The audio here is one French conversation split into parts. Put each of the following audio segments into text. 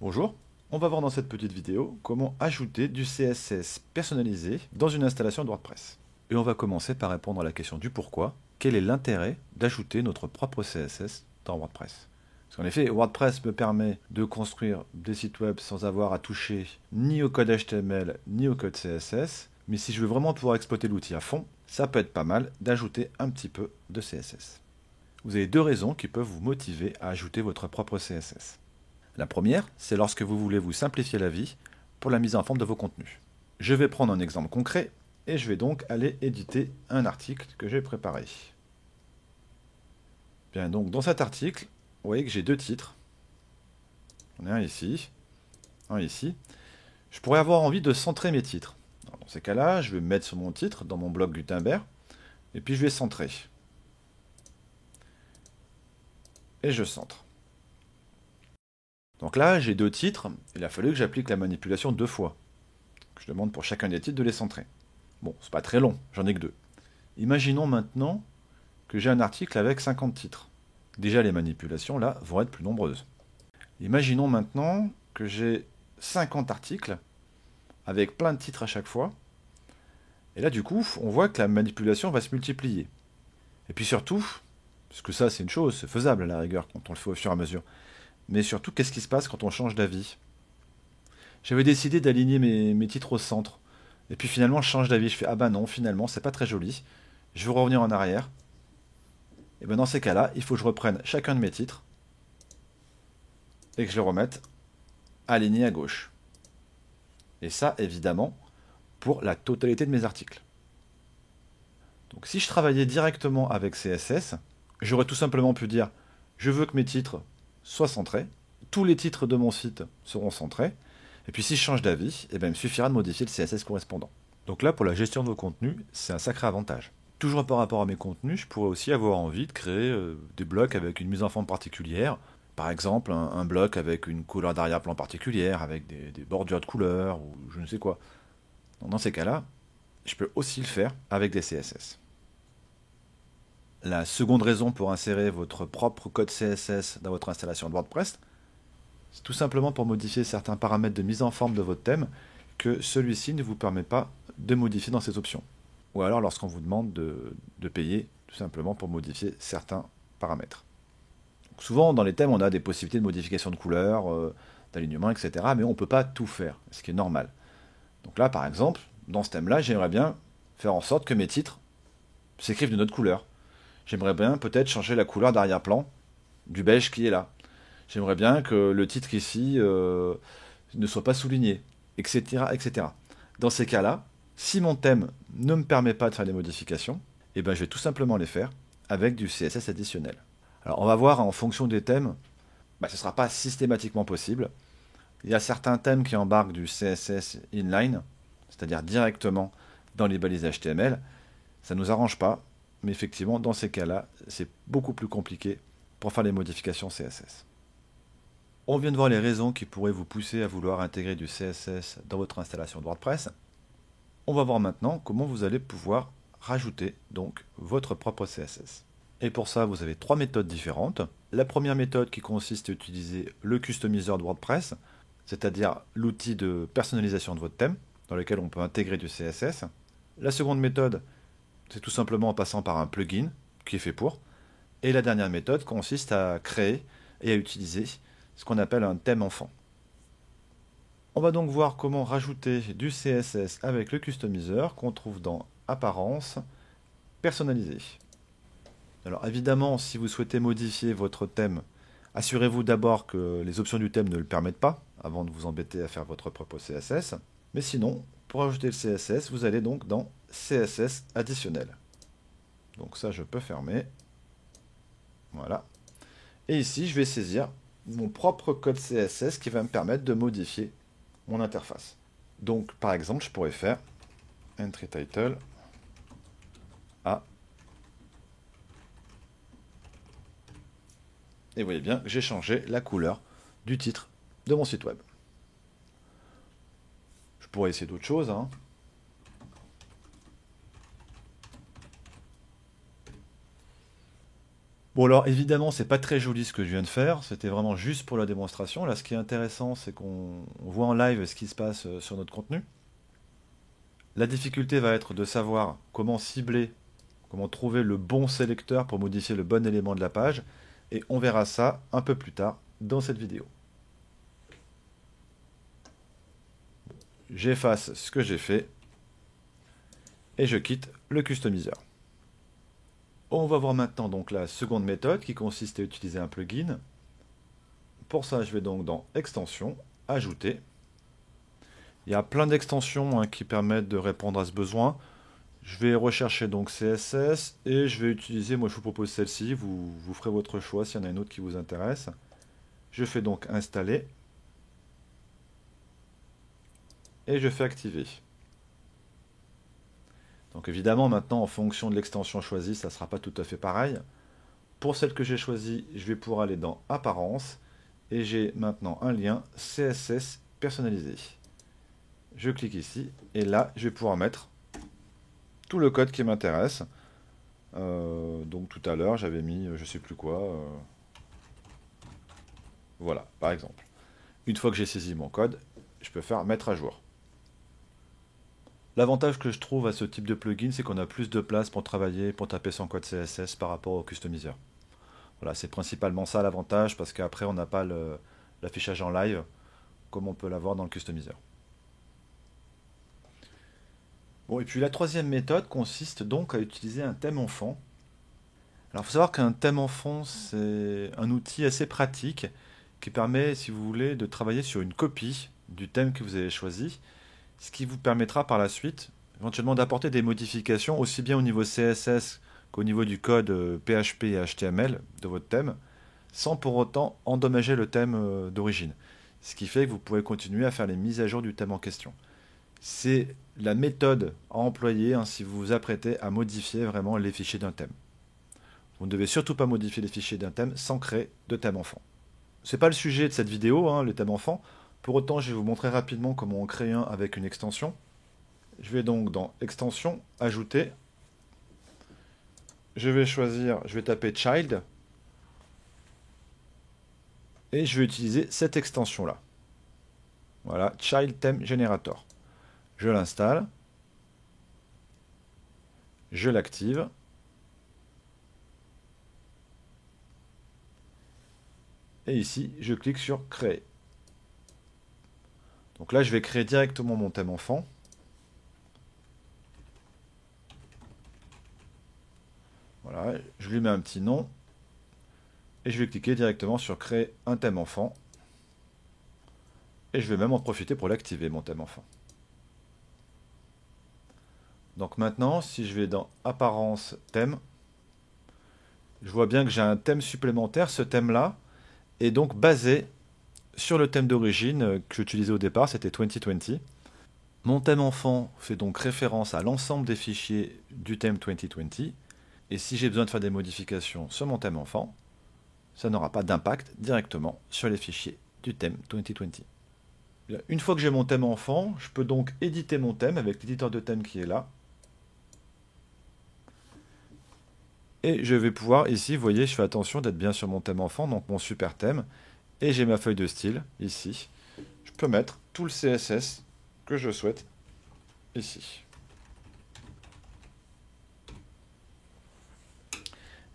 Bonjour, on va voir dans cette petite vidéo comment ajouter du CSS personnalisé dans une installation de WordPress. Et on va commencer par répondre à la question du pourquoi. Quel est l'intérêt d'ajouter notre propre CSS dans WordPress? Parce qu'en effet, WordPress me permet de construire des sites web sans avoir à toucher ni au code HTML ni au code CSS. Mais si je veux vraiment pouvoir exploiter l'outil à fond, ça peut être pas mal d'ajouter un petit peu de CSS. Vous avez deux raisons qui peuvent vous motiver à ajouter votre propre CSS. La première, c'est lorsque vous voulez vous simplifier la vie pour la mise en forme de vos contenus. Je vais prendre un exemple concret et je vais donc aller éditer un article que j'ai préparé. Bien, donc dans cet article, vous voyez que j'ai deux titres. J'en ai un ici, un ici. Je pourrais avoir envie de centrer mes titres. Alors, dans ces cas-là, je vais me mettre sur mon titre, dans mon bloc Gutenberg, et puis je vais centrer. Et je centre. Donc là, j'ai deux titres, il a fallu que j'applique la manipulation deux fois. Je demande pour chacun des titres de les centrer. Bon, c'est pas très long, j'en ai que deux. Imaginons maintenant que j'ai un article avec 50 titres. Déjà, les manipulations, là, vont être plus nombreuses. Imaginons maintenant que j'ai 50 articles avec plein de titres à chaque fois. Et là, du coup, on voit que la manipulation va se multiplier. Et puis surtout, parce que ça, c'est une chose, c'est faisable à la rigueur quand on le fait au fur et à mesure. Mais surtout, qu'est-ce qui se passe quand on change d'avis? J'avais décidé d'aligner mes titres au centre. Et puis finalement, je change d'avis. Je fais, ah bah non, finalement, c'est pas très joli. Je veux revenir en arrière. Et bien dans ces cas-là, il faut que je reprenne chacun de mes titres et que je les remette alignés à gauche. Et ça, évidemment, pour la totalité de mes articles. Donc si je travaillais directement avec CSS, j'aurais tout simplement pu dire, je veux que mes titres soient centrés, tous les titres de mon site seront centrés, et puis si je change d'avis, il me suffira de modifier le CSS correspondant. Donc là, pour la gestion de vos contenus, c'est un sacré avantage. Toujours par rapport à mes contenus, je pourrais aussi avoir envie de créer des blocs avec une mise en forme particulière. Par exemple, un bloc avec une couleur d'arrière-plan particulière, avec des bordures de couleurs, ou je ne sais quoi. Donc dans ces cas-là, je peux aussi le faire avec des CSS. La seconde raison pour insérer votre propre code CSS dans votre installation de WordPress, c'est tout simplement pour modifier certains paramètres de mise en forme de votre thème que celui-ci ne vous permet pas de modifier dans ses options. Ou alors lorsqu'on vous demande de payer tout simplement pour modifier certains paramètres. Donc souvent dans les thèmes on a des possibilités de modification de couleurs, d'alignement, etc. Mais on ne peut pas tout faire, ce qui est normal. Donc là par exemple, dans ce thème-là, j'aimerais bien faire en sorte que mes titres s'écrivent d'une autre couleur. J'aimerais bien peut-être changer la couleur d'arrière-plan du beige qui est là. J'aimerais bien que le titre ici ne soit pas souligné, etc., etc. Dans ces cas-là, si mon thème ne me permet pas de faire des modifications, je vais tout simplement les faire avec du CSS additionnel. Alors on va voir en fonction des thèmes, ce ne sera pas systématiquement possible. Il y a certains thèmes qui embarquent du CSS inline, c'est-à-dire directement dans les balises HTML. Ça ne nous arrange pas, mais effectivement, dans ces cas-là, c'est beaucoup plus compliqué pour faire les modifications CSS. On vient de voir les raisons qui pourraient vous pousser à vouloir intégrer du CSS dans votre installation de WordPress. On va voir maintenant comment vous allez pouvoir rajouter donc votre propre CSS. Et pour ça, vous avez trois méthodes différentes. La première méthode qui consiste à utiliser le customiseur de WordPress, c'est-à-dire l'outil de personnalisation de votre thème, dans lequel on peut intégrer du CSS. La seconde méthode, c'est tout simplement en passant par un plugin qui est fait pour. Et la dernière méthode consiste à créer et à utiliser ce qu'on appelle un thème enfant. On va donc voir comment rajouter du CSS avec le customiseur qu'on trouve dans Apparence, Personnaliser. Alors évidemment, si vous souhaitez modifier votre thème, assurez-vous d'abord que les options du thème ne le permettent pas, avant de vous embêter à faire votre propre CSS. Mais sinon, pour ajouter le CSS, vous allez donc dans CSS additionnel. Donc ça, je peux fermer. Voilà. Et ici, je vais saisir mon propre code CSS qui va me permettre de modifier mon interface. Donc, par exemple, je pourrais faire entry title A. Et vous voyez bien que j'ai changé la couleur du titre de mon site web. Je pourrais essayer d'autres choses, hein. Bon alors évidemment c'est pas très joli ce que je viens de faire, c'était vraiment juste pour la démonstration. Là ce qui est intéressant c'est qu'on voit en live ce qui se passe sur notre contenu. La difficulté va être de savoir comment cibler, comment trouver le bon sélecteur pour modifier le bon élément de la page. Et on verra ça un peu plus tard dans cette vidéo. J'efface ce que j'ai fait et je quitte le customiseur. On va voir maintenant donc la seconde méthode qui consiste à utiliser un plugin. Pour ça, je vais donc dans Extensions, Ajouter. Il y a plein d'extensions qui permettent de répondre à ce besoin. Je vais rechercher donc CSS et je vais utiliser, moi je vous propose celle-ci, vous ferez votre choix s'il y en a une autre qui vous intéresse. Je fais donc Installer et je fais Activer. Donc évidemment maintenant en fonction de l'extension choisie, ça ne sera pas tout à fait pareil. Pour celle que j'ai choisie, je vais pouvoir aller dans Apparence et j'ai maintenant un lien CSS personnalisé. Je clique ici et là je vais pouvoir mettre tout le code qui m'intéresse. Donc tout à l'heure j'avais mis je sais plus quoi. Voilà par exemple. Une fois que j'ai saisi mon code, je peux faire mettre à jour. L'avantage que je trouve à ce type de plugin, c'est qu'on a plus de place pour travailler, pour taper son code CSS par rapport au customiseur. Voilà, c'est principalement ça l'avantage, parce qu'après on n'a pas l'affichage en live, comme on peut l'avoir dans le customiseur. Bon, et puis la troisième méthode consiste donc à utiliser un thème enfant. Alors il faut savoir qu'un thème enfant, c'est un outil assez pratique qui permet, si vous voulez, de travailler sur une copie du thème que vous avez choisi, ce qui vous permettra par la suite éventuellement d'apporter des modifications aussi bien au niveau CSS qu'au niveau du code PHP et HTML de votre thème, sans pour autant endommager le thème d'origine. Ce qui fait que vous pourrez continuer à faire les mises à jour du thème en question. C'est la méthode à employer si vous vous apprêtez à modifier vraiment les fichiers d'un thème. Vous ne devez surtout pas modifier les fichiers d'un thème sans créer de thème enfant. Ce n'est pas le sujet de cette vidéo, les thèmes enfants. Pour autant, je vais vous montrer rapidement comment en créer un avec une extension. Je vais donc dans Extension, Ajouter. Je vais taper Child. Et je vais utiliser cette extension-là. Voilà, Child Theme Generator. Je l'installe. Je l'active. Et ici, je clique sur Créer. Donc là, je vais créer directement mon thème enfant. Voilà, je lui mets un petit nom. Et je vais cliquer directement sur Créer un thème enfant. Et je vais même en profiter pour l'activer, mon thème enfant. Donc maintenant, si je vais dans Apparence, Thème, je vois bien que j'ai un thème supplémentaire. Ce thème-là est donc basé sur le thème d'origine que j'utilisais au départ, c'était 2020. Mon thème enfant fait donc référence à l'ensemble des fichiers du thème 2020. Et si j'ai besoin de faire des modifications sur mon thème enfant, ça n'aura pas d'impact directement sur les fichiers du thème 2020. Une fois que j'ai mon thème enfant, je peux donc éditer mon thème avec l'éditeur de thème qui est là. Et je vais pouvoir, ici, vous voyez, je fais attention d'être bien sur mon thème enfant, donc mon super thème. Et j'ai ma feuille de style, ici. Je peux mettre tout le CSS que je souhaite, ici.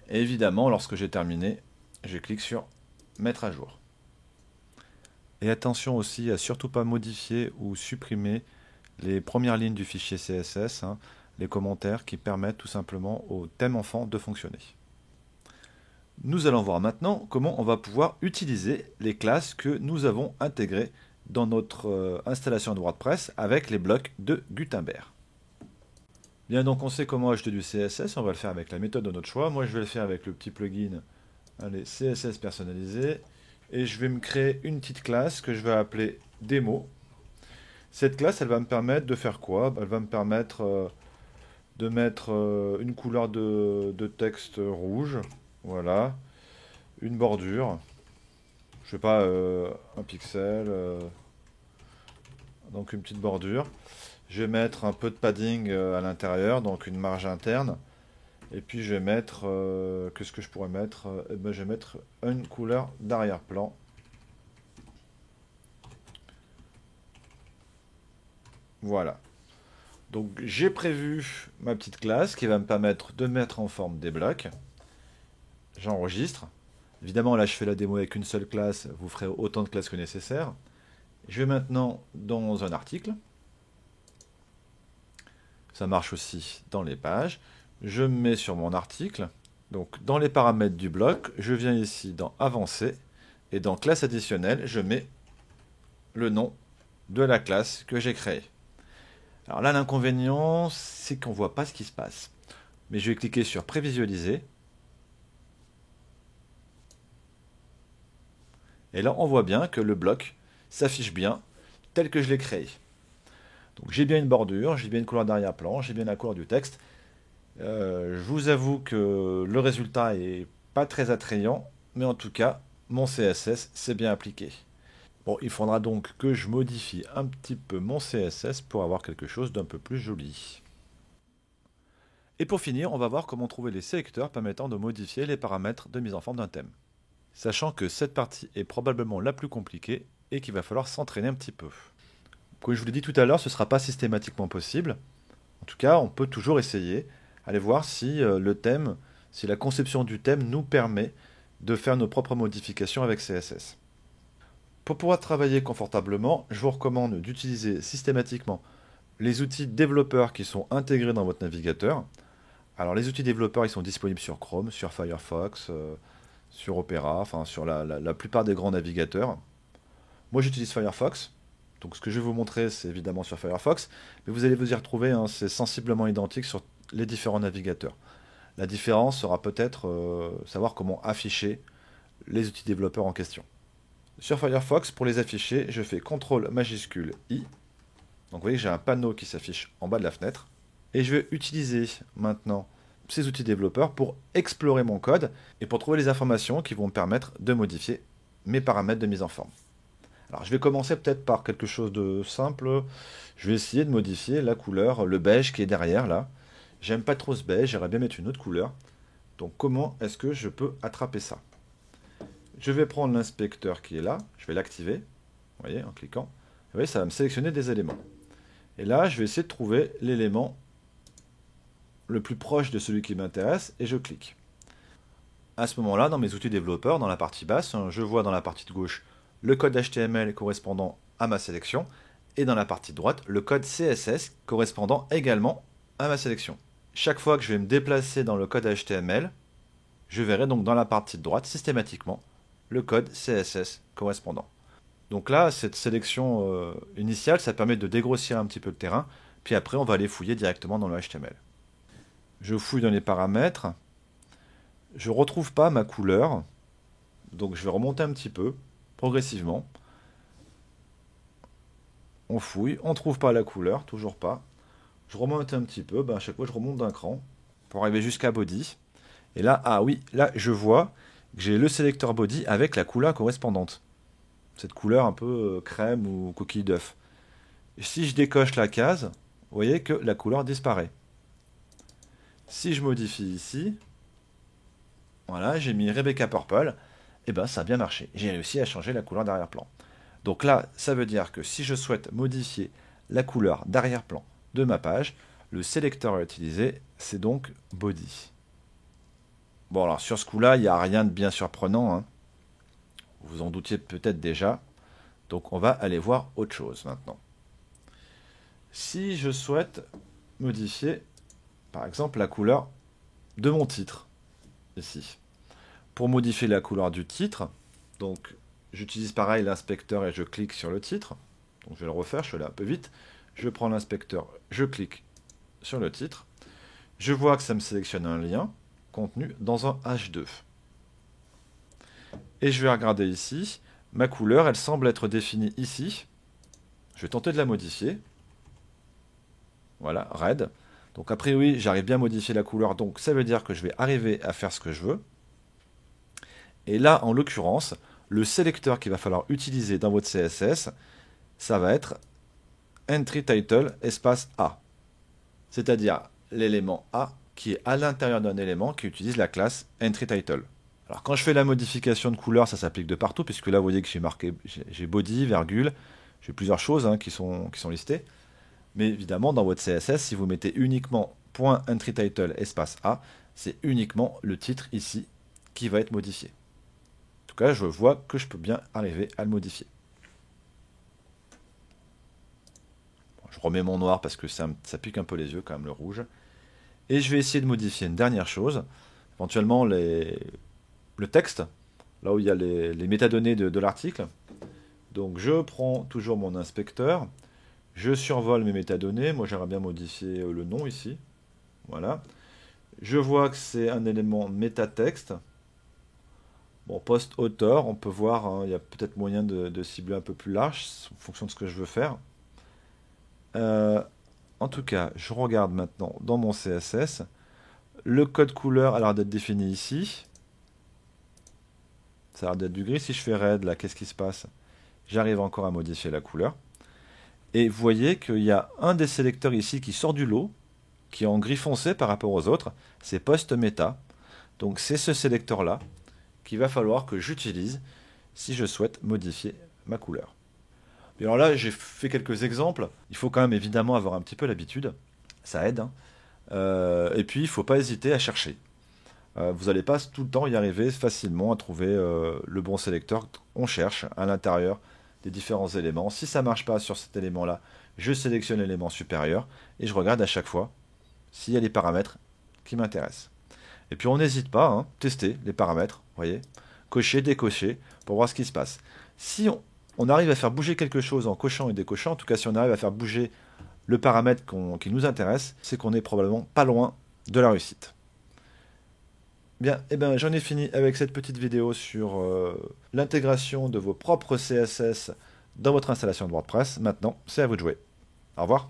Et évidemment, lorsque j'ai terminé, je clique sur Mettre à jour. Et attention aussi à surtout pas modifier ou supprimer les premières lignes du fichier CSS, les commentaires qui permettent tout simplement au thème enfant de fonctionner. Nous allons voir maintenant comment on va pouvoir utiliser les classes que nous avons intégrées dans notre installation de WordPress avec les blocs de Gutenberg. Bien, donc on sait comment ajouter du CSS, on va le faire avec la méthode de notre choix. Moi je vais le faire avec le petit plugin CSS personnalisé et je vais me créer une petite classe que je vais appeler démo. Cette classe, elle va me permettre de faire quoi? Elle va me permettre de mettre une couleur de texte rouge, voilà, une bordure, je sais pas, un pixel, donc une petite bordure. Je vais mettre un peu de padding à l'intérieur, donc une marge interne. Et puis je vais mettre, qu'est-ce que je pourrais mettre? Eh ben, je vais mettre une couleur d'arrière-plan. Voilà. Donc j'ai prévu ma petite classe qui va me permettre de mettre en forme des blocs. J'enregistre. Évidemment, là je fais la démo avec une seule classe, vous ferez autant de classes que nécessaire. Je vais maintenant dans un article. Ça marche aussi dans les pages. Je me mets sur mon article. Donc dans les paramètres du bloc, je viens ici dans Avancé. Et dans Classe additionnelle, je mets le nom de la classe que j'ai créée. Alors là, l'inconvénient, c'est qu'on ne voit pas ce qui se passe. Mais je vais cliquer sur Prévisualiser. Et là, on voit bien que le bloc s'affiche bien tel que je l'ai créé. Donc j'ai bien une bordure, j'ai bien une couleur d'arrière-plan, j'ai bien la couleur du texte. Je vous avoue que le résultat est pas très attrayant, mais en tout cas, mon CSS s'est bien appliqué. Bon, il faudra donc que je modifie un petit peu mon CSS pour avoir quelque chose d'un peu plus joli. Et pour finir, on va voir comment trouver les sélecteurs permettant de modifier les paramètres de mise en forme d'un thème. Sachant que cette partie est probablement la plus compliquée et qu'il va falloir s'entraîner un petit peu. Comme je vous l'ai dit tout à l'heure, ce ne sera pas systématiquement possible. En tout cas, on peut toujours essayer. Allez voir si le thème, si la conception du thème nous permet de faire nos propres modifications avec CSS. Pour pouvoir travailler confortablement, je vous recommande d'utiliser systématiquement les outils développeurs qui sont intégrés dans votre navigateur. Alors les outils développeurs, ils sont disponibles sur Chrome, sur Firefox, sur Opera, enfin sur la plupart des grands navigateurs. Moi j'utilise Firefox, donc ce que je vais vous montrer c'est évidemment sur Firefox, mais vous allez vous y retrouver, hein, c'est sensiblement identique sur les différents navigateurs. La différence sera peut-être savoir comment afficher les outils développeurs en question. Sur Firefox, pour les afficher, je fais CTRL majuscule I. Donc vous voyez que j'ai un panneau qui s'affiche en bas de la fenêtre. Et je vais utiliser maintenant ces outils développeurs pour explorer mon code et pour trouver les informations qui vont me permettre de modifier mes paramètres de mise en forme. Alors je vais commencer peut-être par quelque chose de simple. Je vais essayer de modifier la couleur, le beige qui est derrière là. J'aime pas trop ce beige, j'aimerais bien mettre une autre couleur. Donc comment est-ce que je peux attraper ça? Je vais prendre l'inspecteur qui est là, je vais l'activer, vous voyez, en cliquant. Vous voyez, ça va me sélectionner des éléments. Et là, je vais essayer de trouver l'élément le plus proche de celui qui m'intéresse, et je clique. À ce moment-là, dans mes outils développeurs, dans la partie basse, je vois dans la partie de gauche le code HTML correspondant à ma sélection, et dans la partie droite, le code CSS correspondant également à ma sélection. Chaque fois que je vais me déplacer dans le code HTML, je verrai donc dans la partie de droite systématiquement le code CSS correspondant. Donc là, cette sélection initiale, ça permet de dégrossir un petit peu le terrain, puis après on va aller fouiller directement dans le HTML. Je fouille dans les paramètres, je ne retrouve pas ma couleur, donc je vais remonter un petit peu, progressivement. On fouille, on ne trouve pas la couleur, toujours pas. Je remonte un petit peu, à chaque fois je remonte d'un cran, pour arriver jusqu'à body. Et là, ah oui, là je vois que j'ai le sélecteur body avec la couleur correspondante. Cette couleur un peu crème ou coquille d'œuf. Si je décoche la case, vous voyez que la couleur disparaît. Si je modifie ici, voilà, j'ai mis Rebecca Purple, et ben ça a bien marché. J'ai réussi à changer la couleur d'arrière-plan. Donc là, ça veut dire que si je souhaite modifier la couleur d'arrière-plan de ma page, le sélecteur à utiliser, c'est donc body. Bon, alors sur ce coup-là, il n'y a rien de bien surprenant, hein. Vous en doutiez peut-être déjà. Donc on va aller voir autre chose maintenant. Si je souhaite modifier, par exemple, la couleur de mon titre, ici. Pour modifier la couleur du titre, donc j'utilise pareil l'inspecteur et je clique sur le titre. Donc je vais le refaire, je suis allé un peu vite. Je prends l'inspecteur, je clique sur le titre. Je vois que ça me sélectionne un lien contenu dans un H2. Et je vais regarder ici, ma couleur, elle semble être définie ici. Je vais tenter de la modifier. Voilà, red. Donc a priori, j'arrive bien à modifier la couleur, donc ça veut dire que je vais arriver à faire ce que je veux. Et là, en l'occurrence, le sélecteur qu'il va falloir utiliser dans votre CSS, ça va être entry title espace A. C'est-à-dire l'élément A qui est à l'intérieur d'un élément qui utilise la classe entryTitle. Alors quand je fais la modification de couleur, ça s'applique de partout, puisque là vous voyez que j'ai marqué, j'ai body, virgule, j'ai plusieurs choses qui sont listées. Mais évidemment, dans votre CSS, si vous mettez uniquement .entryTitle espace A, c'est uniquement le titre ici qui va être modifié. En tout cas, je vois que je peux bien arriver à le modifier. Bon, je remets mon noir parce que ça pique un peu les yeux quand même, le rouge. Et je vais essayer de modifier une dernière chose, éventuellement le texte, là où il y a les métadonnées de l'article. Donc je prends toujours mon inspecteur, je survole mes métadonnées, moi j'aimerais bien modifier le nom ici, voilà. Je vois que c'est un élément métatexte. Bon, post-auteur, on peut voir, il y a peut-être moyen de cibler un peu plus large, en fonction de ce que je veux faire. En tout cas, je regarde maintenant dans mon CSS. Le code couleur a l'air d'être défini ici. Ça a l'air d'être du gris. Si je fais red, là, qu'est-ce qui se passe? J'arrive encore à modifier la couleur. Et vous voyez qu'il y a un des sélecteurs ici qui sort du lot, qui est en gris foncé par rapport aux autres. C'est post-meta. Donc c'est ce sélecteur-là qu'il va falloir que j'utilise si je souhaite modifier ma couleur. Et alors là, j'ai fait quelques exemples. Il faut quand même évidemment avoir un petit peu l'habitude. Ça aide. Et puis, il ne faut pas hésiter à chercher. Vous n'allez pas tout le temps y arriver facilement à trouver le bon sélecteur. On cherche à l'intérieur des différents éléments. Si ça ne marche pas sur cet élément-là, je sélectionne l'élément supérieur et je regarde à chaque fois s'il y a les paramètres qui m'intéressent. Et puis, on n'hésite pas, tester les paramètres, voyez, cocher, décocher, pour voir ce qui se passe. Si on arrive à faire bouger quelque chose en cochant et décochant, en tout cas si on arrive à faire bouger le paramètre qui nous intéresse, c'est qu'on est probablement pas loin de la réussite. Bien, j'en ai fini avec cette petite vidéo sur l'intégration de vos propres CSS dans votre installation de WordPress. Maintenant, c'est à vous de jouer. Au revoir.